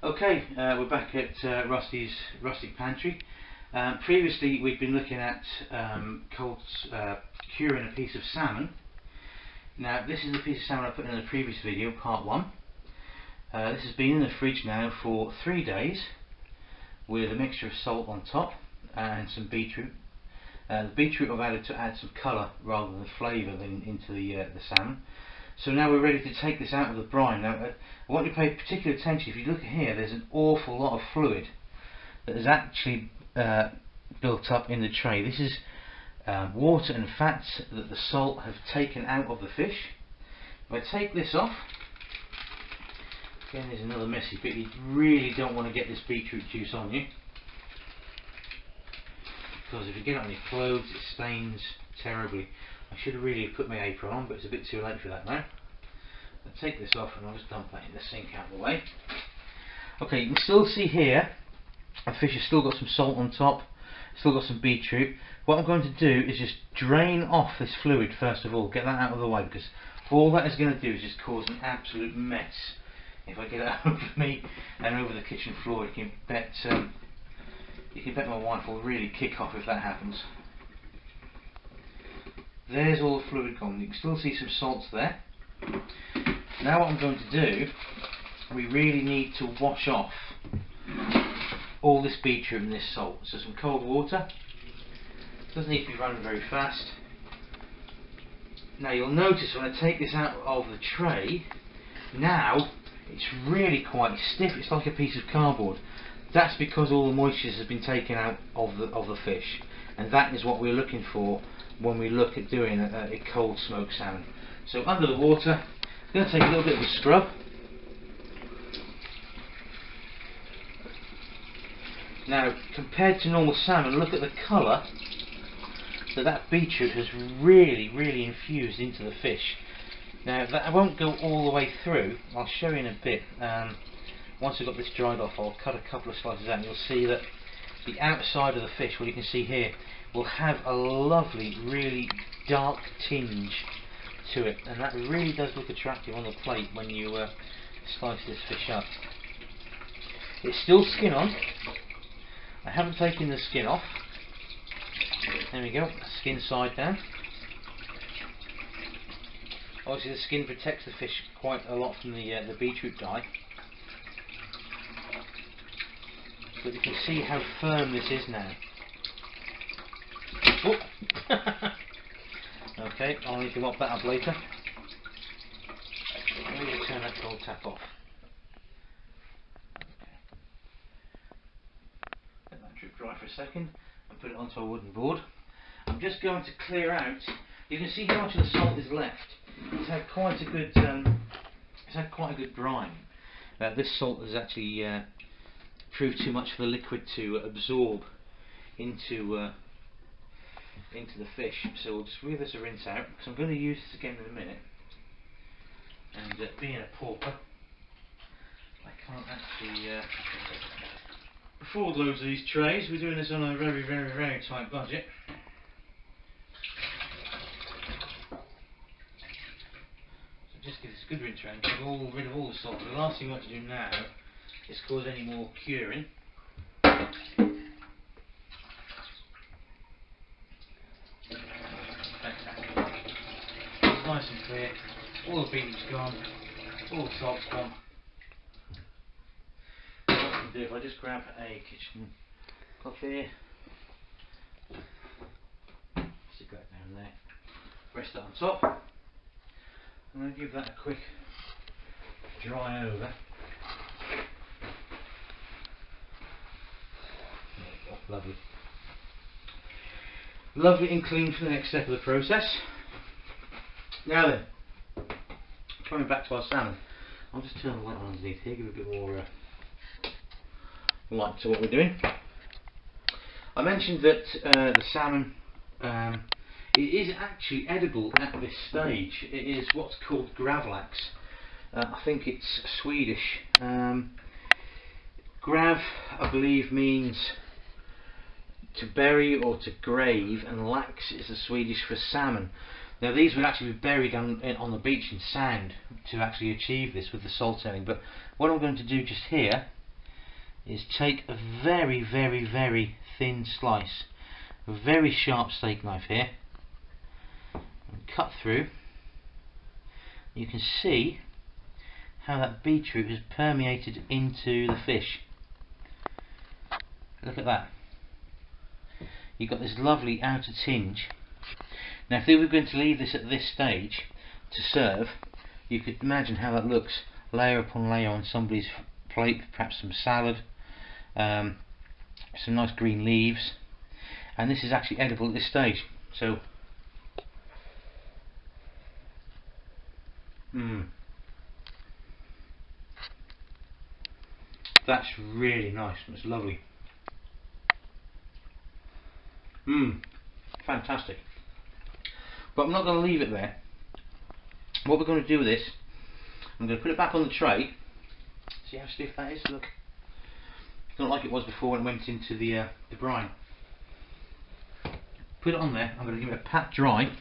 Okay, we're back at Rusty's Rustic Pantry. Previously we'd been looking at curing a piece of salmon. Now this is the piece of salmon I put in the previous video, part 1. This has been in the fridge now for 3 days with a mixture of salt on top and some beetroot. The beetroot I've added to add some colour rather than flavour into the salmon. So now we're ready to take this out of the brine. Now I want you to pay particular attention. If you look at here, there's an awful lot of fluid that is actually built up in the tray. This is water and fats that the salt have taken out of the fish. If I take this off, again there's another messy bit. You really don't want to get this beetroot juice on you, because if you get it on your clothes it stains terribly. I should have really put my apron on, but it's a bit too late for that now. I'll take this off and I'll just dump that in the sink out of the way. Okay, you can still see here the fish has still got some salt on top, still got some beetroot. What I'm going to do is just drain off this fluid first of all, get that out of the way, because all that is going to do is just cause an absolute mess. If I get it over me and over the kitchen floor, you can bet my wife will really kick off if that happens. There's all the fluid gone. You can still see some salts there. Now what I'm going to do, we really need to wash off all this beetroot and this salt. So some cold water. Doesn't need to be running very fast. Now you'll notice when I take this out of the tray, now it's really quite stiff. It's like a piece of cardboard. That's because all the moisture has been taken out of the fish, and that is what we're looking for when we look at doing a cold smoked salmon. So under the water, I'm going to take a little bit of a scrub. Now compared to normal salmon, look at the colour that beetroot has really infused into the fish. Now that I won't go all the way through, I'll show you in a bit. Once I've got this dried off, I'll cut a couple of slices out and you'll see that the outside of the fish, what you can see here, will have a lovely, really dark tinge to it, and that really does look attractive on the plate when you slice this fish up. It's still skin on. I haven't taken the skin off. There we go, skin side down. Obviously the skin protects the fish quite a lot from the beetroot dye. But you can see how firm this is now. Oh. Okay, I'll need to mop that up later. Let me just turn that cold tap off. Okay. Let that drip dry for a second and put it onto a wooden board. I'm just going to clear out. You can see how much of the salt is left. It's had quite a good brine. This salt has actually proved too much for the liquid to absorb into the fish. So we'll just give this a rinse out, because I'm going to use this again in a minute. And being a pauper, I can't actually afford loads of these trays. We're doing this on a very tight budget. So just give this a good rinse around, get rid of all the salt. The last thing we want to do now is cause any more curing. Nice and clear, all the beetroot's gone, all the salt's gone. What I can do, if I just grab a kitchen cloth here, stick that down there, rest that on top, and then give that a quick dry over. There we go, lovely. Lovely and clean for the next step of the process. Now then, coming back to our salmon, I'll just turn the light on underneath here, give a bit more light to what we're doing. I mentioned that the salmon, it is actually edible at this stage. It is what's called gravlax. I think it's Swedish. Grav, I believe, means to bury or to grave, and lax is the Swedish for salmon. Now these would actually be buried on the beach in sand to actually achieve this with the salt setting, but what I'm going to do just here is take a very, very, very thin slice, a very sharp steak knife here, and cut through. You can see how that beetroot has permeated into the fish. Look at that. You've got this lovely outer tinge. Now if they were going to leave this at this stage to serve, you could imagine how that looks, layer upon layer on somebody's plate, perhaps some salad, some nice green leaves, and this is actually edible at this stage. So that's really nice. It's lovely. Fantastic. But I'm not going to leave it there. What we're going to do with this, I'm going to put it back on the tray. See how stiff that is? Look. It's not like it was before when it went into the brine. Put it on there. I'm going to give it a pat dry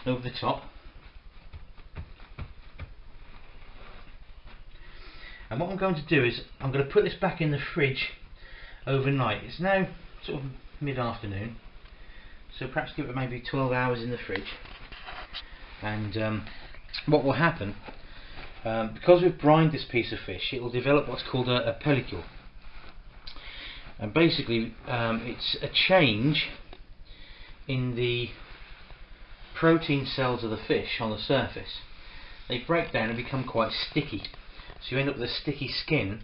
over the top. And what I'm going to do is I'm going to put this back in the fridge overnight. It's now sort of mid-afternoon, so perhaps give it maybe 12 hours in the fridge. And what will happen, because we've brined this piece of fish, it will develop what's called a pellicule. And basically it's a change in the protein cells of the fish on the surface. They break down and become quite sticky, so you end up with a sticky skin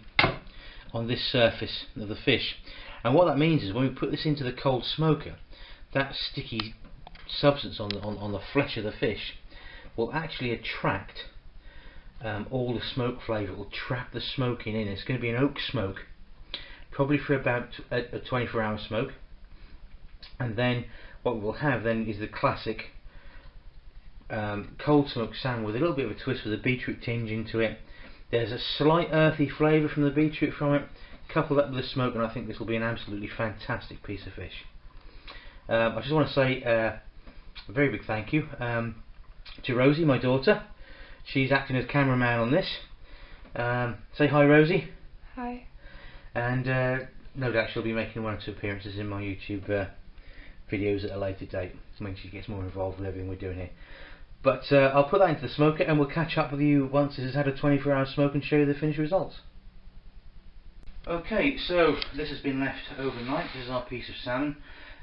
on this surface of the fish. And what that means is when we put this into the cold smoker, that sticky substance on the flesh of the fish will actually attract all the smoke flavour. It will trap the smoking in. It's going to be an oak smoke, probably for about a 24-hour smoke. And then what we'll have then is the classic cold smoked salmon with a little bit of a twist with a beetroot tinge into it. There's a slight earthy flavour from the beetroot from it. Couple that with the smoke, and I think this will be an absolutely fantastic piece of fish. I just want to say a very big thank you to Rosie, my daughter. She's acting as cameraman on this. Say hi, Rosie. Hi. And no doubt she'll be making 1 or 2 appearances in my YouTube videos at a later date when she gets more involved with everything we're doing here. But I'll put that into the smoker and we'll catch up with you once this has had a 24-hour smoke and show you the finished results. Okay, so this has been left overnight. This is our piece of salmon.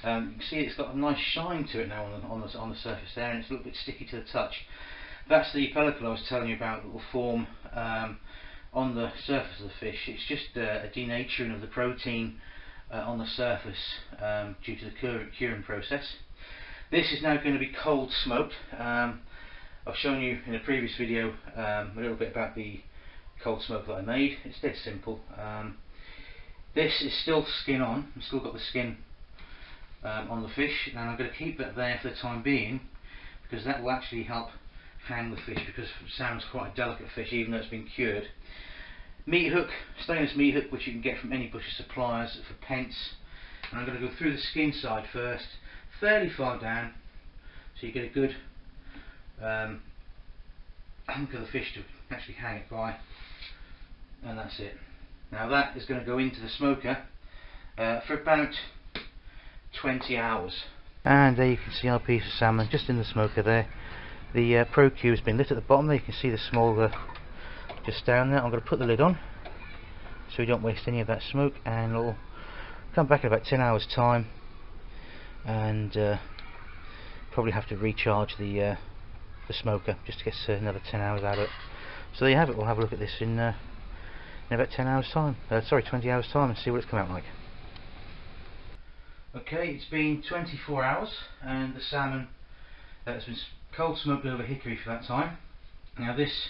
You can see it's got a nice shine to it now on the surface there, and it's a little bit sticky to the touch. That's the pellicle I was telling you about that will form on the surface of the fish. It's just a denaturing of the protein on the surface due to the curing process. This is now going to be cold smoked. I've shown you in a previous video a little bit about the cold smoke that I made. It's dead simple. This is still skin on. I've still got the skin on the fish, and I'm going to keep that there for the time being because that will actually help hang the fish, because salmon's quite a delicate fish even though it's been cured. Meat hook, stainless meat hook, which you can get from any butcher suppliers for pence, and I'm going to go through the skin side first, fairly far down, so you get a good hunk of the fish to actually hang it by, and that's it. Now that is going to go into the smoker for about 20 hours. And there you can see our piece of salmon just in the smoker there. The Pro Q has been lit at the bottom there. You can see the smolder just down there. I'm going to put the lid on so we don't waste any of that smoke, and it'll come back in about 10 hours time, and probably have to recharge the smoker just to get another 10 hours out of it. So there you have it. We'll have a look at this in about 10 hours time, sorry, 20 hours time, and see what it's come out like. Okay, it's been 24 hours and the salmon has been cold smoked over hickory for that time. Now this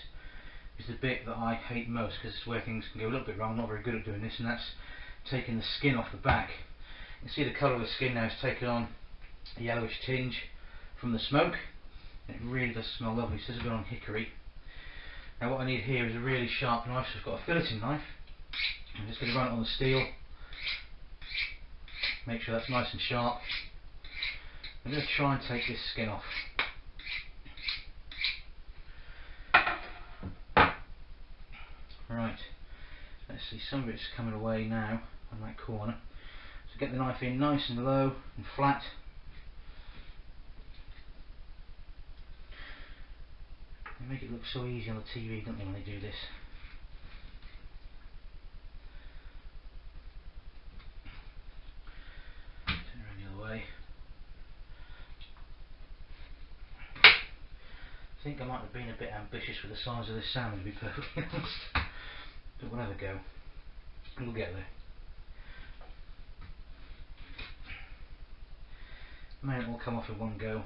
is the bit that I hate most, because it's where things can go a little bit wrong. I'm not very good at doing this, and that's taking the skin off the back. You can see the colour of the skin now has taken on a yellowish tinge from the smoke, and it really does smell lovely. So this has been on hickory. Now what I need here is a really sharp knife, so I've got a filleting knife. I'm just going to run it on the steel, make sure that's nice and sharp. I'm going to try and take this skin off. Right, let's let's see, some of it's coming away now on that corner. So get the knife in nice and low and flat. They make it look so easy on the TV, don't they, when they do this? Turn around the other way. I think I might have been a bit ambitious with the size of this salmon, to be perfectly honest. But we'll have a go. We'll get there. May not all come off in one go.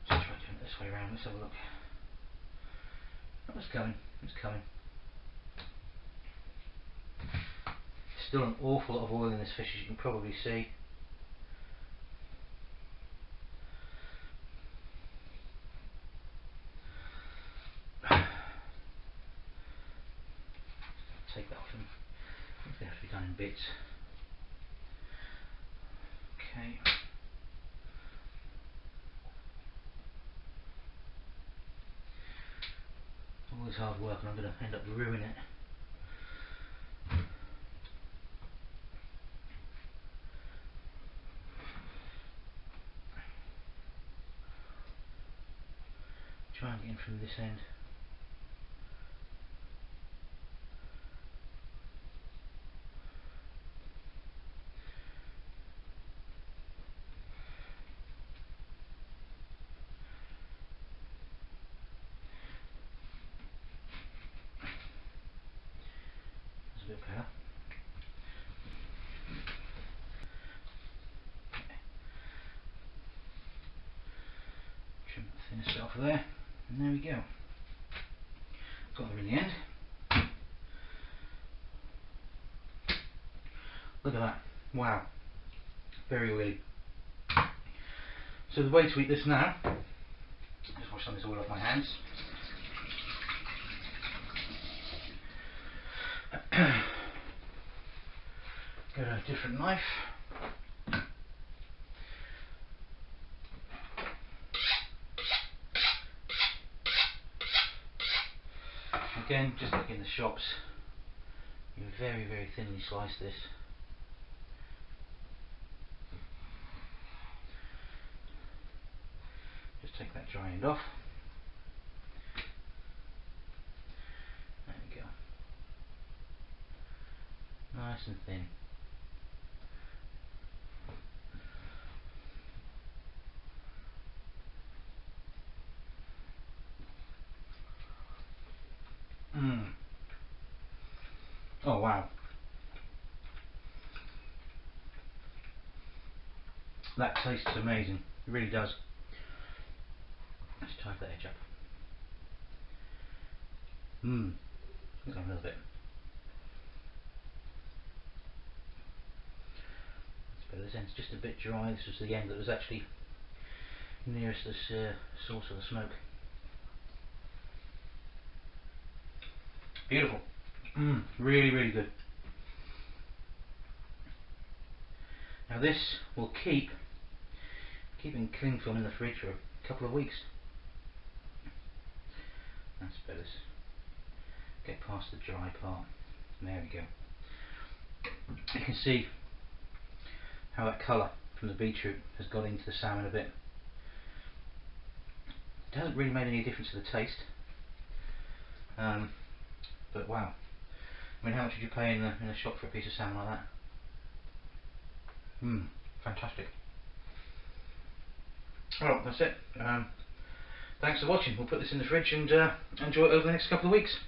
Let's try doing it this way around. Let's have a look. Oh, it's coming. It's coming. Still an awful lot of oil in this fish, as you can probably see. Take that off him. They have to be done in bits. Okay. All this hard work and I'm going to end up ruining it. Try and get in from this end. That's a bit better. Trim the thinnest bit off of there, and there we go. Got them in the end. Look at that. Wow. Very oily. So the way to eat this now, just wash some of this oil off my hands. Go to a different knife. Again, just like in the shops, you very, very thinly slice this. Just take that dry end off. There we go. Nice and thin. Oh wow. That tastes amazing. It really does. Let's tighten that edge up. Let's have a little bit. That's better. This end's just a bit dry. This was the end that was actually nearest the source of the smoke. Beautiful. Really, really good. Now this will keep in cling film in the fridge for a couple of weeks. That's better. Get past the dry part. There we go. You can see how that colour from the beetroot has got into the salmon a bit. It hasn't really made any difference to the taste. But wow. I mean, how much would you pay in a shop for a piece of salmon like that? Fantastic. Well, that's it. Thanks for watching. We'll put this in the fridge and enjoy it over the next couple of weeks.